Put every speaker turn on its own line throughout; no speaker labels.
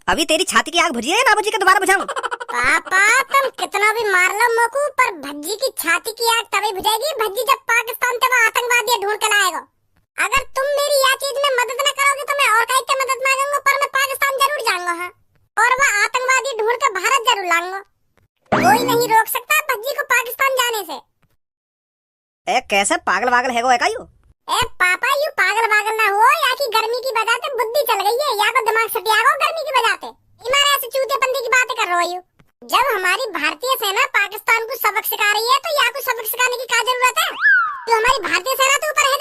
अभी तेरी छाती की आग बुझी है ना बुझी के दोबारा बुझाऊं?
पापा तुम कितना भी मार लो मोकू, पर भज्जी की छाती की आग तभी बुझेगी भज्जी जब पाकिस्तान से वो आतंकवादी ढूंढ कर लाएगा। अगर तुम मेरी यह चीज में मदद न करोगे तो मैं और कहीं से मदद मांगूंगा, पर मैं पाकिस्तान जरूर जाऊंगा। हाँ, और वह आतंकवादी ढूंढ कर भारत जरूर लाऊंगा। कोई नहीं रोक सकता भज्जी को पाकिस्तान जाने से।
ए कैसे पागल वागल है का यू?
ए पापा यू पागल वागल ना हो, या की गर्मी की वजह से बुद्धि चल गई है, या को दिमाग सटिया गो गर्मी की वजह से। इमारे ऐसे चूतेपंती की बातें कर रहे हो। जब हमारी भारतीय सेना पाकिस्तान को सबक सिखा रही है तो या को सबक सिखाने की क्या जरूरत है? तो हमारी भारतीय सेना तो ऊपर है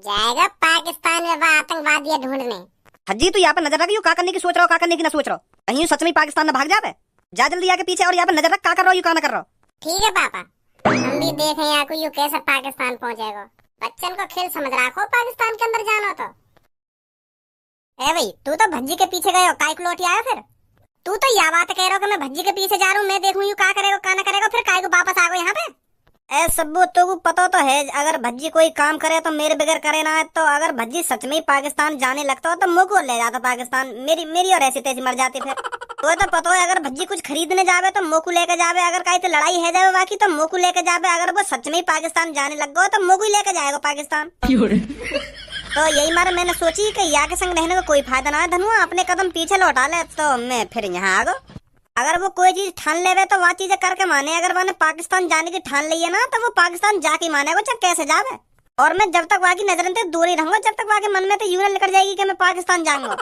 जाएगा पाकिस्तान में वह आतंकवादी ढूंढने।
हज्जी तू यहाँ पे नजर रख, यू क्या करने की सोच रहा हो, क्या करने की ना सोच रहा हो? कहीं सच में पाकिस्तान में भाग जावे? जा जल्दी आके पीछे और यहाँ पे नजर रख, क्या कर रहा हो, यू क्या ना कर रहा हो?
ठीक है पापा, हम भी देखें यहाँ को यू कैसे पाकिस्तान पहुँचेगा। बच्चन को खेल समझ रखो, पाकिस्तान के अंदर जाना तो। ए भाई तू तो भज्जी के पीछे गए हो, काय को लौट आया फिर? तू तो यह बात कह रहा हो कि मैं भज्जी के पीछे जा रहा हूँ, मैं देखूं यू क्या करेगा क्या ना करेगा, फिर काय को वापस आ गए यहाँ पे?
ए सब्बू तो को पता तो है, अगर भज्जी कोई काम करे तो मेरे बगैर करे ना। तो अगर भज्जी सच में पाकिस्तान जाने लगता हो तो मुझको ले जाता पाकिस्तान, मेरी और ऐसी तैसी मर जाती फिर। तो पता है अगर भज्जी कुछ खरीदने जावे तो मोकू लेके जावे, अगर कहीं तो लड़ाई है जावे बाकी तो मोकू लेके जावे। अगर वो सच में पाकिस्तान जाने लग गो तो मोकू लेके जाएगा पाकिस्तान। तो यही मारे मैंने सोची कि या के संग रहने का कोई फायदा ना है धनुआ, अपने कदम पीछे लौटा ले। तो मैं फिर यहाँ आ गो। अगर वो कोई चीज ठान लेवे तो वह चीजें करके माने। अगर मैंने पाकिस्तान जाने की ठान ली है ना तो वो पाकिस्तान जाके मानेगा, चाहे कैसे जावे। और मैं जब तक वहाँ की नजर से दूर ही रहूंगा, जब तक वहाँ के मन में तो यूं निकल जाएगी कि मैं पाकिस्तान जाऊंगा।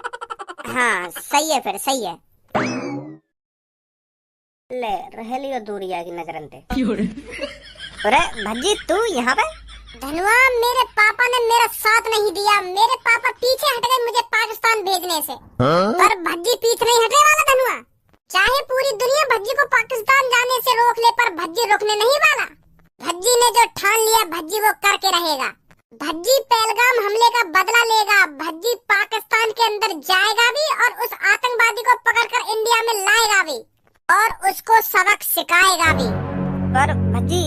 हाँ सही है, फिर सही है।
ले रह लियो दूरी आगे नजरन ते। अरे भज्जी तू यहाँ पे?
धनुआ मेरे पापा ने मेरा साथ नहीं दिया, मेरे पापा पीछे हट गए मुझे पाकिस्तान भेजने से। पर भज्जी पीछे नहीं हटने वाला धनुआ। चाहे पूरी दुनिया भज्जी को पाकिस्तान जाने से रोक ले, पर भज्जी रोकने नहीं वाला। भज्जी ने जो ठान लिया भज्जी वो करके रहेगा। भज्जी पहलगाम हमले का बदला लेगा। भज्जी पाकिस्तान के अंदर जाएगा भी और उस आतंकवादी को पकड़कर इंडिया में लाएगा भी और उसको सबक सिखाएगा भी।
पर भज्जी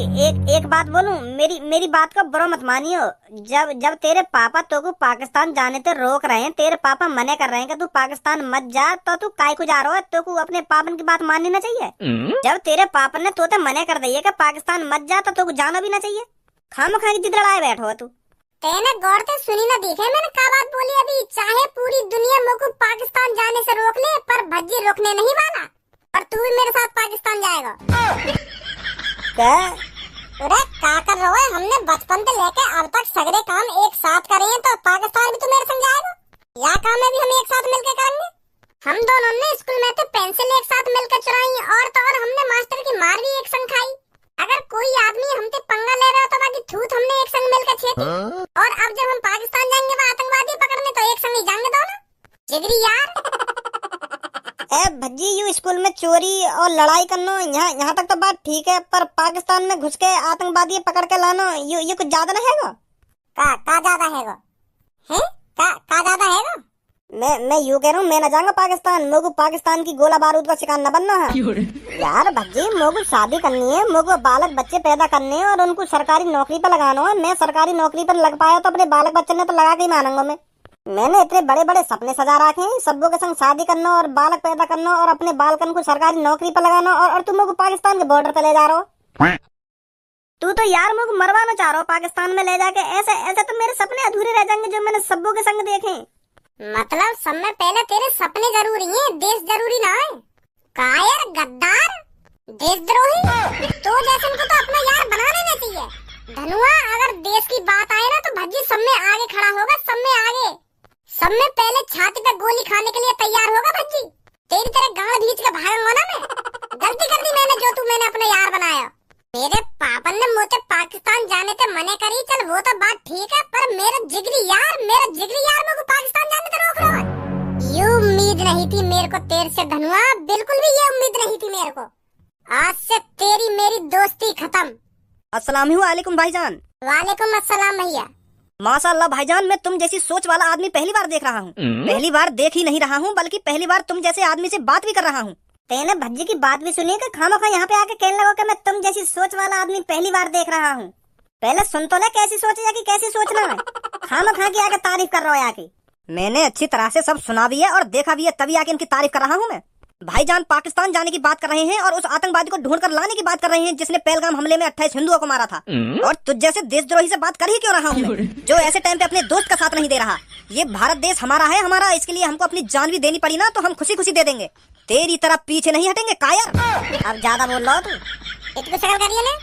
एक बात बोलूं, मेरी बात को बुरा मत मानियो। जब तेरे पापा तो को पाकिस्तान जाने से रोक रहे हैं, तेरे पापा मने कर रहे हैं कि तू पाकिस्तान मत जा, तो तू काय को जा रहा है? तो को अपने पापन की बात माननी ना चाहिए। जब तेरे पापा ने तो मने कर दिए कि पाकिस्तान मत जा, तो जाना भी ना चाहिए। खामखा की जिद लड़ाए बैठो है तू।
तेने गौर से सुनी ना देखे मैंने क्या बात बोली अभी? चाहे पूरी दुनिया मुझको पाकिस्तान जाने से रोक ले, पर भज्जी रोकने नहीं वाला। और तू भी मेरे साथ पाकिस्तान जाएगा।
क्या?
अरे क्या कर रहे हो? हमने बचपन से लेके अब तक सगरे काम एक साथ करे हैं, तो पाकिस्तान भी तू मेरे संग जाएगा? या काम में भी हम एक साथ मिलकर करेंगे। हम दोनों ने स्कूल में तो पेंसिल एक साथ मिलकर चुराई, और तो और हमने मास्टर की मार भी एक संग खाई। अगर कोई आदमी हमसे पंगा ले रहा तो बाकी थूत हमने एक संग मिलकर छेती। और अब जब हम पाकिस्तान जाएंगे वो आतंकवादी पकड़ने, तो एक संग ही जाएंगे दोनों। जिगरी यार।
ए भज्जी यू स्कूल में चोरी और लड़ाई करना यहाँ तक तो बात ठीक है, पर पाकिस्तान में घुस के आतंकवादी पकड़ के लाना ये कुछ ज्यादा ना हैगा?
का ज्यादा हैगा? हैं? का ज्यादा हैगा?
मैं यूँ कह रहा हूँ, मैं न जाऊंगा पाकिस्तान। मोगू पाकिस्तान की गोला बारूद का शिकार न बनना है। यार भज्जी मोगू शादी करनी है, मोगू बालक बच्चे पैदा करने हैं और उनको सरकारी नौकरी पर लगाना है। मैं सरकारी नौकरी पर लग पाया तो अपने बालक बच्चे ने तो लगा के ही मानूंगा। मैंने इतने बड़े बड़े सपने सजा रखे हैं, सबों के संग शादी करना और बालक पैदा करना और अपने बालकन को सरकारी नौकरी पर लगाना, और तुम लोग पाकिस्तान के बॉर्डर पे ले जा रहे हो। तू तो यार मुझे मरवाना चाह रहा हो पाकिस्तान में ले जाके। ऐसे तो मेरे सपने अधूरे रह जाएंगे जो मैंने सबों के संग देखे।
मतलब सब में पहले तेरे सपने जरूरी हैं, देश जरूरी ना है। कायर, गद्दार, देशद्रोही, तो जैसे इनको तो अपना यार बना लेना चाहिए। धनुआ अगर देश की बात आए ना तो भज्जी सब में आगे खड़ा होगा, सब में आगे। सब में पहले छाती पे गोली खाने के लिए तैयार होगा भज्जी। तेरी तरह गांड भींच के भागूंगा ना मैं। गलती कर दी मैंने, जो तू मैंने अपना यार बनाया। मेरे पापा ने मुझे पाकिस्तान जाने से मने करी, चल वो तो बात ठीक है, पर मेरा जिगरी यार मुझे पाकिस्तान जाने से रोक रहा है। ये उम्मीद नहीं थी मेरे को तेरे से धनुआ, बिल्कुल भी ये उम्मीद नहीं थी मेरे को। आज से तेरी मेरी दोस्ती खत्म।
अस्सलाम वालेकुम भाईजान।
वालेकुम अस्सलाम भैया।
माशाअल्लाह भाईजान, मैं तुम जैसी सोच वाला आदमी पहली बार देख रहा हूँ। पहली बार देख ही नहीं रहा हूँ, बल्कि पहली बार तुम जैसे आदमी से बात भी कर रहा हूँ। तेने भज्जी की बात भी सुनी कि खामखा यहाँ पे आके कहने लगा कि मैं तुम जैसी सोच वाला आदमी पहली बार देख रहा हूँ। पहले सुन तो ले कैसी सोच है कि कैसी सोचना है। खामखा की आके तारीफ कर रहा है आके। मैंने अच्छी तरह से सब सुना भी है और देखा भी है, तभी आके इनकी तारीफ कर रहा हूँ मैं। भाईजान पाकिस्तान जाने की बात कर रहे हैं और उस आतंकवादी को ढूंढ कर लाने की बात कर रहे हैं जिसने पहलगाम हमले में 28 हिंदुओं को मारा था। और तुझ जैसे देशद्रोही से बात कर ही क्यों रहा हूँ मैं, जो ऐसे टाइम पे अपने दोस्त का साथ नहीं दे रहा। ये भारत देश हमारा है, हमारा, इसके लिए हमको अपनी जान भी देनी पड़ी ना तो हम खुशी खुशी दे देंगे। तेरी तरफ पीछे नहीं हटेंगे कायर।
अब ज्यादा बोल रहा हो तू, इतनी शक्ल करिए ना,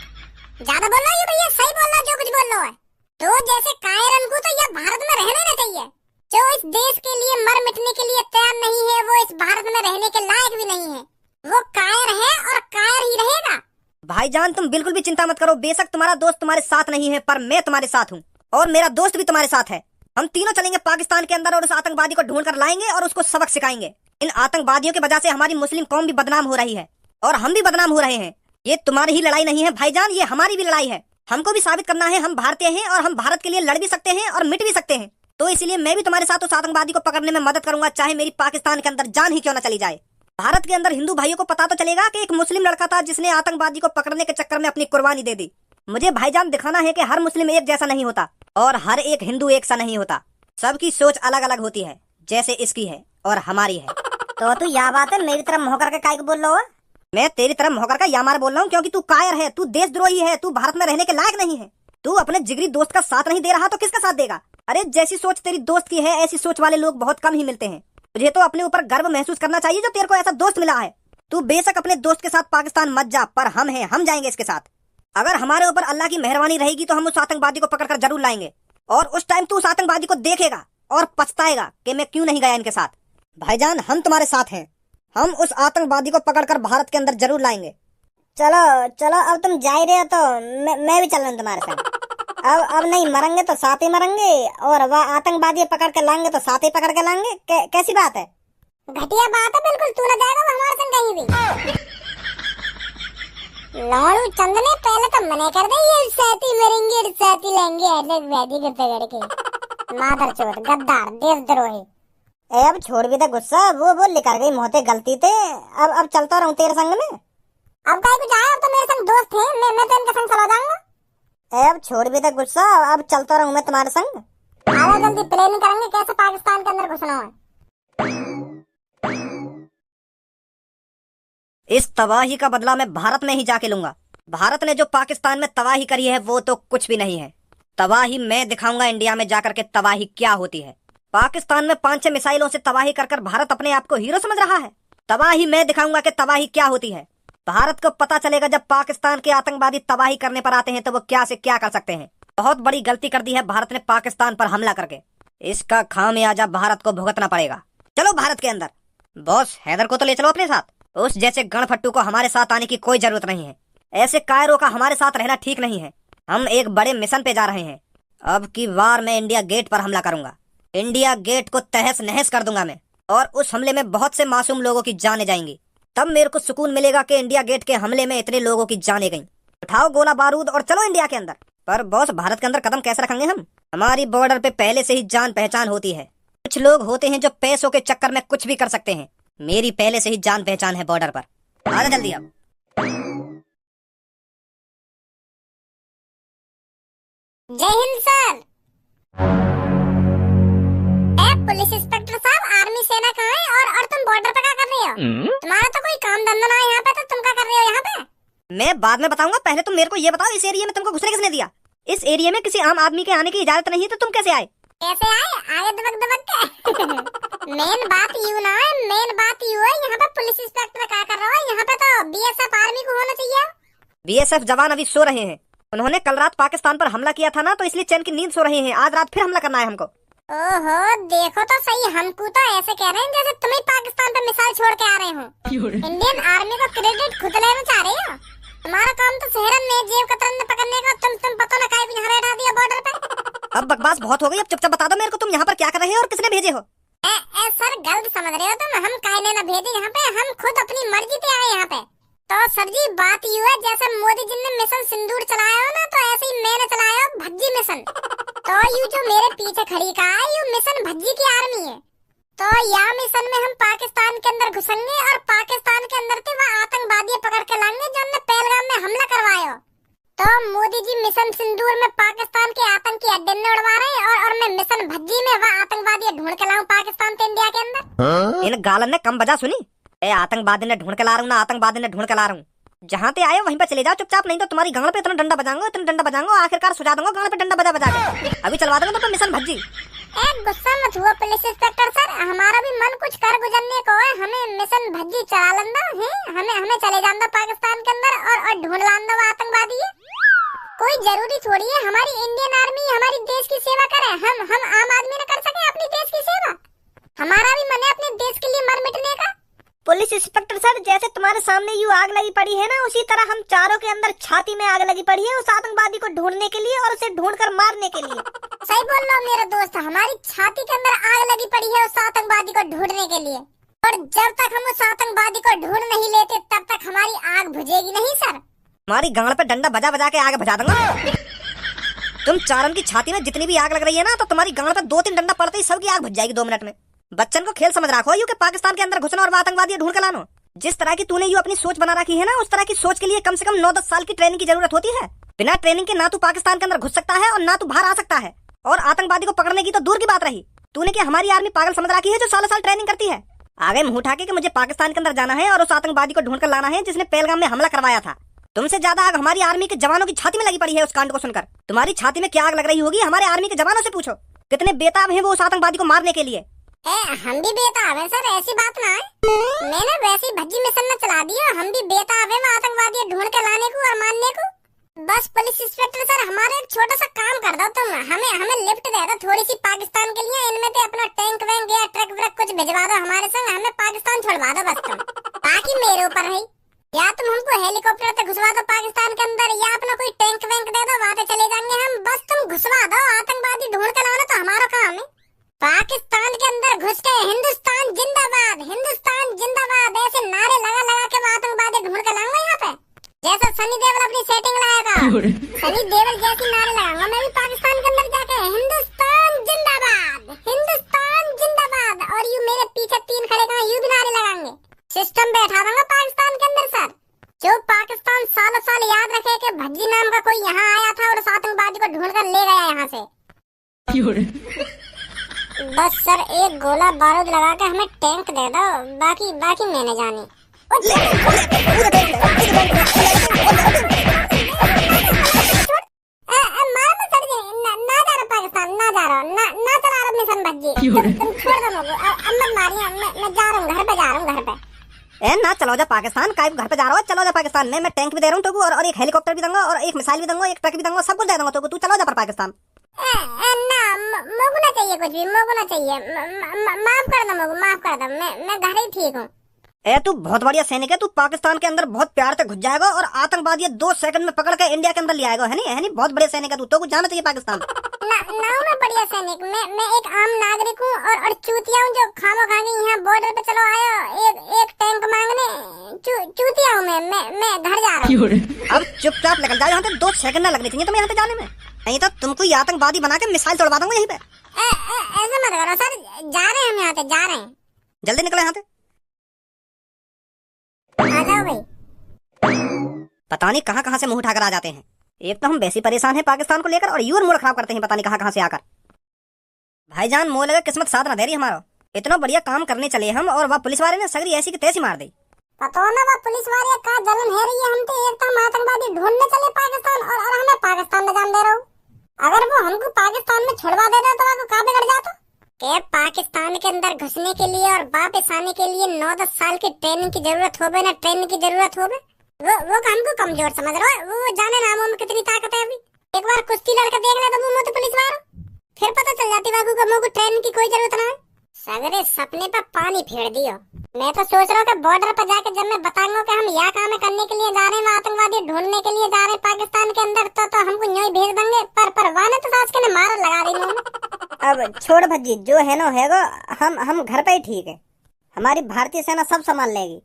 ज्यादा बोल रहा है भैया, सही बोल रहा जो कुछ बोल रहा है। तो जैसे कायरन को तो यह भारत में रहना ना चाहिए। जो इस देश के लिए मर मिटने के लिए तैयार नहीं है, वो इस भारत में रहने के लायक भी नहीं है। वो कायर है और कायर ही रहेगा।
भाईजान तुम बिल्कुल भी चिंता मत करो, बेशक तुम्हारा दोस्त तुम्हारे साथ नहीं है पर मैं तुम्हारे साथ हूँ और मेरा दोस्त भी तुम्हारे साथ है। हम तीनों चलेंगे पाकिस्तान के अंदर और उस आतंकवादी को ढूंढ कर लाएंगे और उसको सबक सिखाएंगे। इन आतंकवादियों की वजह से हमारी मुस्लिम कौम भी बदनाम हो रही है और हम भी बदनाम हो रहे हैं। ये तुम्हारी ही लड़ाई नहीं है भाईजान, ये हमारी भी लड़ाई है। हमको भी साबित करना है हम भारतीय हैं और हम भारत के लिए लड़ भी सकते हैं और मिट भी सकते हैं। तो इसलिए मैं भी तुम्हारे साथ उस आतंकवादी को पकड़ने में मदद करूंगा, चाहे मेरी पाकिस्तान के अंदर जान ही क्यों न चली जाए। भारत के अंदर हिंदू भाइयों को पता तो चलेगा कि एक मुस्लिम लड़का था जिसने आतंकवादी को पकड़ने के चक्कर में अपनी कुर्बानी दे दी। मुझे भाईजान दिखाना है कि हर मुस्लिम एक जैसा नहीं होता और हर एक हिंदू एक सा नहीं होता। सबकी सोच अलग अलग होती है, जैसे इसकी है और हमारी है।
तो तू यह बात है मेरी तरफ मुँह करके काहे को बोल रहा हो?
मैं तेरी तरफ मुँह करके यामार बोल रहा हूँ क्योंकि तू कायर है, तू देशद्रोही है, तू भारत में रहने के लायक नहीं है। तू अपने जिगरी दोस्त का साथ नहीं दे रहा तो किसका साथ देगा? अरे जैसी सोच तेरी दोस्त की है ऐसी सोच वाले लोग बहुत कम ही मिलते हैं। तुझे तो अपने ऊपर गर्व महसूस करना चाहिए जो तेरे को ऐसा दोस्त मिला है। तू बेशक अपने दोस्त के साथ पाकिस्तान मत जा, पर हम हैं, हम जाएंगे इसके साथ। अगर हमारे ऊपर अल्लाह की मेहरबानी रहेगी तो हम उस आतंकवादी को पकड़कर जरूर लाएंगे और उस टाइम तू उस आतंकवादी को देखेगा और पछताएगा कि मैं क्यों नहीं गया इनके साथ। भाईजान हम तुम्हारे साथ हैं, हम उस आतंकवादी को पकड़कर भारत के अंदर जरूर लाएंगे।
चलो चलो, अब तुम जा ही रहे हो तो मैं भी चल रहा हूँ तुम्हारे साथ। अब नहीं मरेंगे तो साथ ही मरेंगे और वह आतंकवादी पकड़ के लाएंगे तो साथ ही पकड़ के लाएंगे। कैसी बात है? घटिया बात है बिल्कुल, तू ना जाएगा वो हमारे संग कहीं भी। लाड़ू चंद ने पहले तो मना कर दे, ये साथी मरेंगे साथी लेंगे अलग वैदी के पकड़ के। मादर चोद, गद्दार, देशद्रोही।
अब छोड़ भी दे गुस्सा, वो लिकर गई मोहते गलती थे। अब चलता रहूं तेरे संग में।
अब कहीं को जाए, अब तो मेरे संग दोस्त थे, मैं तो इनके संग चला जाऊंगा।
अब छोड़ भी दे गुस्सा, अब चलता रहूं मैं तुम्हारे संग।
आओ जल्दी प्लानिंग करेंगे कैसे पाकिस्तान के अंदर घुसना है।
इस तबाही का बदला मैं भारत में ही जाके लूंगा। भारत ने जो पाकिस्तान में तबाही करी है वो तो कुछ भी नहीं है। तबाही मैं दिखाऊंगा इंडिया में जाकर के तबाही क्या होती है। पाकिस्तान में 5-6 मिसाइलों से तबाही कर भारत अपने आप को हीरो समझ रहा है। तबाही मैं दिखाऊंगा कि तबाही क्या होती है। भारत को पता चलेगा जब पाकिस्तान के आतंकवादी तबाही करने पर आते हैं तो वो क्या से क्या कर सकते हैं। बहुत बड़ी गलती कर दी है भारत ने पाकिस्तान पर हमला करके, इसका खामियाजा भारत को भुगतना पड़ेगा। चलो भारत के अंदर। बॉस हैदर को तो ले चलो अपने साथ, उस जैसे गणफट्टू को हमारे साथ आने की कोई जरूरत नहीं है। ऐसे कायरों का हमारे साथ रहना ठीक नहीं है। हम एक बड़े मिशन पे जा रहे हैं। अब की बार मैं इंडिया गेट पर हमला करूंगा। इंडिया गेट को तहस नहस कर दूंगा मैं, और उस हमले में बहुत से मासूम लोगों की जानें जाएंगी। तब मेरे को सुकून मिलेगा कि इंडिया गेट के हमले में इतने लोगों की जानें गईं। उठाओ गोला बारूद और चलो इंडिया के अंदर। पर बॉस भारत के अंदर कदम कैसे रखेंगे हम? हमारी बॉर्डर पे पहले से ही जान पहचान होती है। कुछ लोग होते हैं जो पैसों के चक्कर में कुछ भी कर सकते हैं। मेरी पहले से ही जान पहचान है बॉर्डर पर। आ जा जल्दी अब।
जय हिंद सर। पुलिस इंस्पेक्टर साहब, आर्मी सेना कहाँ है और तुम बॉर्डर पे क्या कर रहे हो? तुम्हारा तो कोई काम धंधा ना है यहाँ पे, तो तुम क्या कर रहे हो यहाँ पे?
मैं बाद में बताऊंगा, पहले तुम मेरे को ये बताओ इस एरिया में तुमको घुसने किसने दिया? इस एरिया में किसी आम आदमी के आने की इजाजत नहीं है तो तुम कैसे आए?
कैसे आए? आगे दबक दबक के। मेन बात यू ना है, मेन बात यू है यहाँ पे पुलिस इंस्पेक्टर क्या कर रहा है? यहाँ पे तो बीएसएफ आर्मी को होना चाहिए।
बीएसएफ जवान अभी सो रहे हैं। उन्होंने कल रात पाकिस्तान पर हमला किया था ना, तो इसलिए चैन की नींद सो रहे हैं। आज रात फिर हमला करना है हमको।
ओहो, देखो तो सही, हमको तो ऐसे कह रहे हैं जैसे तुम ही पाकिस्तान पे मिसाइल छोड़ के आ रहे हो। इंडियन आर्मी को क्रेडिट खुद लेना चाह रहे हो। तुम्हारा काम तो शहरन में जेब कतरन में पकड़ने का, तुम पता ना काहे को यहाँ बैठा दिया बॉर्डर पे।
अब बकवास बहुत हो गई, अब चुपचाप बता दो मेरे को तुम यहाँ पर क्या कर रहे हो और किसने भेजे हो?
सर गलत समझ रहे हो तुम, हम काहे ने ना भेजे यहाँ पे, हम खुद अपनी मर्जी से आए यहाँ पे। तो सर जी बात यू है, जैसे मोदी जी ने मिशन सिंदूर चलाया हो ना, तो ऐसे ही मैंने चलाया भज्जी मिशन। तो यू जो मेरे पीछे खड़ी का है, यू मिशन भज्जी की आर्मी है। तो यह मिशन में हम पाकिस्तान के अंदर घुसेंगे और पाकिस्तान के अंदर से वह आतंकवादी पकड़ के लाएंगे जो हमने पहलगाम में हमला करवाया। तो मोदी जी मिशन सिंदूर में पाकिस्तान के आतंकी अड्डे में उड़वा रहे हैं और मैं मिशन भज्जी में वह आतंकवादी ढूंढ के लाऊं पाकिस्तान से इंडिया के अंदर।
इन गालन ने कम बजा सुनी। ए आतंकवादी ने ढूंढ के ला रहा हूँ ना, आतंकवादी ने ढूंढ के ला रहा हूँ। जहाँ पे आए वहीं पे चले जाओ चुपचाप, नहीं तो तुम्हारी गांड पे इतना डंडा बजाऊंगा आखिरकार सुझा दूंगा गांड पे डंडा बजा बजा के। अभी चलवा दूंगा तो मिशन भज्जी।
गुस्सा मत हुआ पुलिस इंस्पेक्टर सर, हमारा भी मन कुछ कर गुजरने को है। हमें मिशन भज्जी चला लंदा है, हमें चले जाना पाकिस्तान के अंदर और ढूंढ लांदा वो आतंकवादी है। कोई जरूरी थोड़ी है हमारी इंडियन आर्मी हमारी देश की सेवा करे। हम आम आदमी न कर सके अपनी देश की सेवा? हमारा भी मन है अपने देश के लिए मर मिटने का।
पुलिस इंस्पेक्टर सर, जैसे तुम्हारे सामने यूं आग लगी पड़ी है ना, उसी तरह हम चारों के अंदर छाती में आग लगी पड़ी है उस आतंकवादी को ढूंढने के लिए और उसे ढूंढकर मारने के लिए।
सही बोल रहा हूँ मेरा दोस्त, हमारी छाती के अंदर आग लगी पड़ी है उस आतंकवादी को ढूंढने के लिए। और जब तक हम उस आतंकवादी को ढूंढ नहीं लेते तब तक हमारी आग बुझेगी नहीं सर।
हमारी गांड पे डंडा बजा बजा के आग बुझा दूंगा। तुम चारों की छाती में जितनी भी आग लग रही है ना, तो तुम्हारी गांड पे 2-3 डंडा पड़ते ही सबकी आग बुझ जाएगी 2 मिनट में। बच्चन को खेल समझ रखो यू के पाकिस्तान के अंदर घुसना और आतंकवादी ढूंढ के लाना। जिस तरह की तूने यू अपनी सोच बना रखी है ना, उस तरह की सोच के लिए कम से कम 9-10 साल की ट्रेनिंग की जरूरत होती है। बिना ट्रेनिंग के ना तू पाकिस्तान के अंदर घुस सकता है और ना तू बाहर आ सकता है। और आतंकवादी को पकड़ने की तो दूर की बात रही, तूने क्या हमारी आर्मी पागल समझ रखी है जो सालों साल ट्रेनिंग करती है। आगे मुंह उठा के मुझे पाकिस्तान के अंदर जाना है और उस आतंकवादी को ढूंढ कर लाना है जिसने पहलगाम में हमला करवाया था। तुमसे ज्यादा आग हमारी आर्मी के जवानों की छाती में लगी पड़ी है उस कांड को सुनकर। तुम्हारी छाती में क्या आग लग रही होगी हमारे आर्मी के जवानों से पूछो, कितने बेताब हैं वो उस आतंकवादी को मारने के लिए।
हम भी बेताब हैं सर, ऐसी बात ना है। मैंने वैसी भज्जी मिशन में चला दिया, हम भी बेताब हैं वो आतंकवादी ढूंढ के लाने को और मारने को। बस पुलिस इंस्पेक्टर सर, हमारा एक छोटा सा काम कर दो तुम, हमें लिफ्ट दे दो थोड़ी सी पाकिस्तान के लिए। इनमें से अपना टैंक वैंक या ट्रक व्रक कुछ भिजवा दो हमारे संग, हमें पाकिस्तान छोड़वा दो बस तुम। बाकी मेरे ऊपर है, या तुम हमको हेलीकॉप्टर से घुसवा दो पाकिस्तान के अंदर, या अपना कोई टैंक वैंक दे दो, वहाँ से चले जाएंगे हम। बस तुम घुसवा दो, आतंकवादी ढूंढ के लाना तो हमारा काम है। पाकिस्तान के अंदर घुस के हिंदुस्तान जिंदाबाद ऐसे नारे लगा लगा के वो आतंकवादी ढूंढ के लाऊंगा यहाँ पे, जैसा सनी देओल अपनी सेटिंग लाया था। सनी देओल जैसी नारे लगाऊंगा मैं भी पाकिस्तान के अंदर जाके, हिंदुस्तान जिंदाबाद। और यू मेरे पीछे 3 खड़े कहाँ यू भी नारे लगाएंगे। सिस्टम बैठा दूंगा पाकिस्तान के अंदर सर, जो पाकिस्तान सालों साल याद रखे कि भज्जी नाम का कोई यहाँ आया था और उस आतंकवादी को ढूंढ कर ले गया यहाँ से। बस सर एक गोला बारूद लगा के हमें टैंक दे दो, बाकी मैंने जानी। ना चला रहा मिशन भज्जी, तुम छोड़ दो मुझे, अब मत मारिए, मैं जा रहा हूँ घर पे।
ए ना चलो जा पाकिस्तान, काय घर पे जा रहा हो, चलो जा पाकिस्तान। मैं टैंक भी दे रहा हूँ तो और एक हेलीकॉप्टर भी दूंगा और एक मिसाइल भी दूंगा, एक ट्रक भी दूंगा, सब कुछ दे दूंगा तो तू चलो जा पर पाकिस्तान।
मोगू ना चाहिए कुछ भी, मोगू ना चाहिए, माफ कर दो मोगू, माफ कर दो, मैं घर ही ठीक हूँ।
ए तू बहुत बढ़िया सैनिक है, तू पाकिस्तान के अंदर बहुत प्यार से घुस जाएगा और आतंकवादी 2 सेकंड में पकड़ के इंडिया के अंदर ले आएगा, है नहीं बहुत बढ़िया सैनिक है तू, तो कुछ जाना चाहिए पाकिस्तान।
ना मैं बढ़िया सैनिक, मैं एक आम नागरिक हूँ और चूतिया हूँ जो खामो खाने यहाँ बॉर्डर पे चलो आयो एक टैंक मांगने। चूतिया हूँ मैं घर जा रहा हूँ।
अब चुपचाप निकल जाओ यहाँ से, 2 सेकंड ना लगने चाहिए तुम्हें यहाँ से जाने में, नहीं तो तुमको आतंकवादी बना के मिसाइल तोड़वा दूंगा यहीं पे।
ऐसा मत करो सर, जा रहे हैं हम यहाँ से, जा रहे हैं,
जल्दी निकलो यहाँ से।
आ जाओ भाई।
पता नहीं कहाँ से मुंह उठाकर आ जाते हैं। एक तो हम वैसे परेशान हैं पाकिस्तान को लेकर और यूर मूड खराब करते हैं पता नहीं कहाँ से आकर। भाईजान मोह लगा किस्मत साथ ना दे रही हमारा, इतना बढ़िया काम करने चले हम और वह पुलिस वाले ने सगरी ऐसी की तैसी मार दी।
पता ना वह पुलिस वाले का जलन है रही है हम तो, एक तो हम आतंकवादी ढूंढने चले पाकिस्तान और हमें पाकिस्तान में जान दे रहा हूँ। अगर वो हमको पाकिस्तान में छुड़वा देता तो आपको कहाँ बिगड़ जाता के पाकिस्तान के अंदर घुसने के लिए और वापस आने के लिए 9-10 साल की ट्रेनिंग की जरूरत हो ना ट्रेनिंग की जरूरत हो। वो हमको कमजोर समझ रहा है, वो जाने ना में कितनी ताकत है। अभी एक बार कुश्ती लड़का देख ले तो मुंह तो पुलिस मारो, फिर पता चल जाती बाबू को मुंह को ट्रेनिंग की कोई जरूरत ना है। सगरे सपने पर पानी फेर दियो। मैं तो सोच रहा हूँ कि बॉर्डर पर जाके जब मैं बताऊंगा कि हम यहाँ काम करने के लिए जा रहे हैं, आतंकवादी ढूंढने के लिए जा रहे हैं पाकिस्तान के अंदर, तो हमको यूं ही भेज देंगे। पर वाने तो सास के ने मार लगा दी।
अब छोड़ भज्जी, जो है ना हैगा, हम घर पे ही ठीक है। हमारी भारतीय सेना सब संभाल लेगी।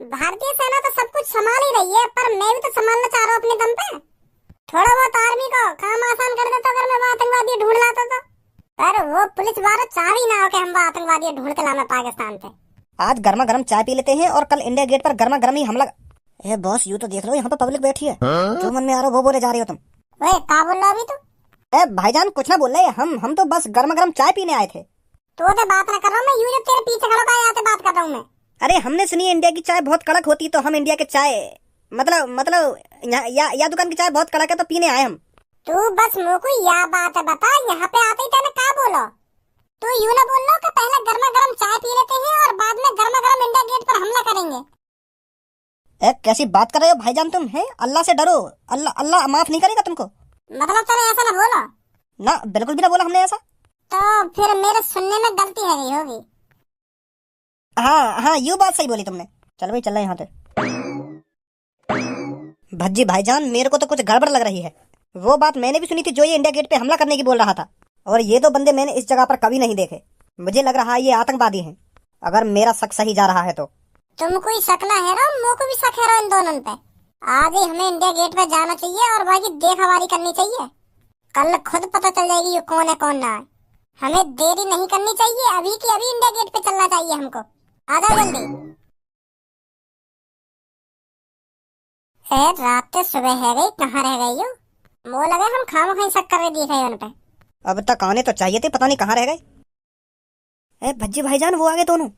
भारतीय सेना तो सब कुछ संभाल ही रही है, पर मैं भी तो संभालना चाह रहा हूँ अपने दम पे। थोड़ा बहुत आर्मी को काम आसान कर देता अगर मैं आतंकवादी ढूंढ लाता तो, पर वो पुलिस वाले चाह ही ना हो कि हम आतंकवादी ढूंढ के लाना पाकिस्तान पे।
आज गर्मा गर्म चाय पी लेते हैं और कल इंडिया गेट पर गर्मा गर्म ही हमला। ए बॉस, यूँ तो देख लो, यहाँ पे पब्लिक बैठी है। जो मन में आ रहा हो वो बोले जा रही हो तुम।
ओए क्या बोल रहा अभी तू?
ए भाईजान कुछ ना बोल रहे, हम तो बस गर्मा गर्म चाय पीने आए थे।
तो बात ना कर रहा हूँ मैं, यूं जब तेरे पीछे खड़ा होकर यहाँ से बात कर रहा हूँ मैं।
अरे हमने सुनी है इंडिया की चाय बहुत कड़क होती, तो हम इंडिया के चाय मतलब या दुकान की चाय बहुत कड़क है तो पीने आए हम।
तू बस मुँह को या बात है बता, यहाँ पे आते ही तेने क्या बोला? तू यूं ना बोल लो कि पहले गर्मा गर्म चाय पी लेते हैं और बाद में गर्मा गर्म इंडिया गेट पर हमला करेंगे।
ए कैसी बात कर रहे हो भाईजान तुम? है अल्लाह से डरो, अल्लाह माफ नहीं करेगा तुमको।
मतलब तूने ऐसा ना बोला?
ना, बिल्कुल भी ना बोला हमने ऐसा।
तो फिर मेरे सुनने में गलती है गई होगी।
हाँ, यूँ बात सही बोली तुमने। चल भाई, चल रहा यहाँ से। भज्जी भाईजान, मेरे को तो कुछ गड़बड़ लग रही है। वो बात मैंने भी सुनी थी जो ये इंडिया गेट पे हमला करने की बोल रहा था, और ये दो बंदे मैंने इस जगह पर कभी नहीं देखे। मुझे लग रहा है ये आतंकवादी हैं, अगर मेरा शक सही जा रहा है तो।
तुमको ही शक ना है रो, मुझको भी शक है रो इन दोनों पे। आज ही हमें इंडिया गेट पे जाना चाहिए और वहाँ की देखभाली करनी चाहिए। कल खुद पता चल जाएगी ये कौन है कौन ना है। हमें देरी नहीं करनी चाहिए, अभी की अभी इंडिया गेट पे चलना चाहिए हमको। आ जाओ जल्दी। रात से सुबह है गई, कहाँ रह गई हो? मो लगे हम खामो कहीं शक कर रहे दिख रहे उन पे।
अब तक आने तो चाहिए थे, पता नहीं कहाँ रह गए। ए भज्जी भाईजान, वो आगे दोनों।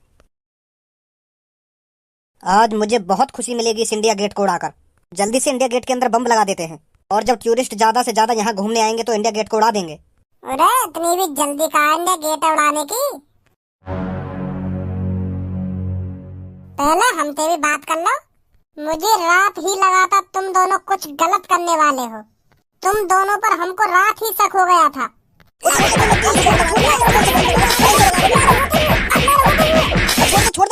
आज मुझे बहुत खुशी मिलेगी इस इंडिया गेट को उड़ाकर। जल्दी से इंडिया गेट के अंदर बम लगा देते हैं, और जब टूरिस्ट ज्यादा से ज्यादा यहाँ घूमने आएंगे तो इंडिया गेट को उड़ा देंगे।
अरे इतनी भी जल्दी कहाँ इंडिया गेट उड़ाने की? पहले हमसे भी बात कर लो। मुझे रात ही लगा था तुम दोनों कुछ गलत करने वाले हो। तुम दोनों पर हमको रात ही शक हो गया था।
छोड़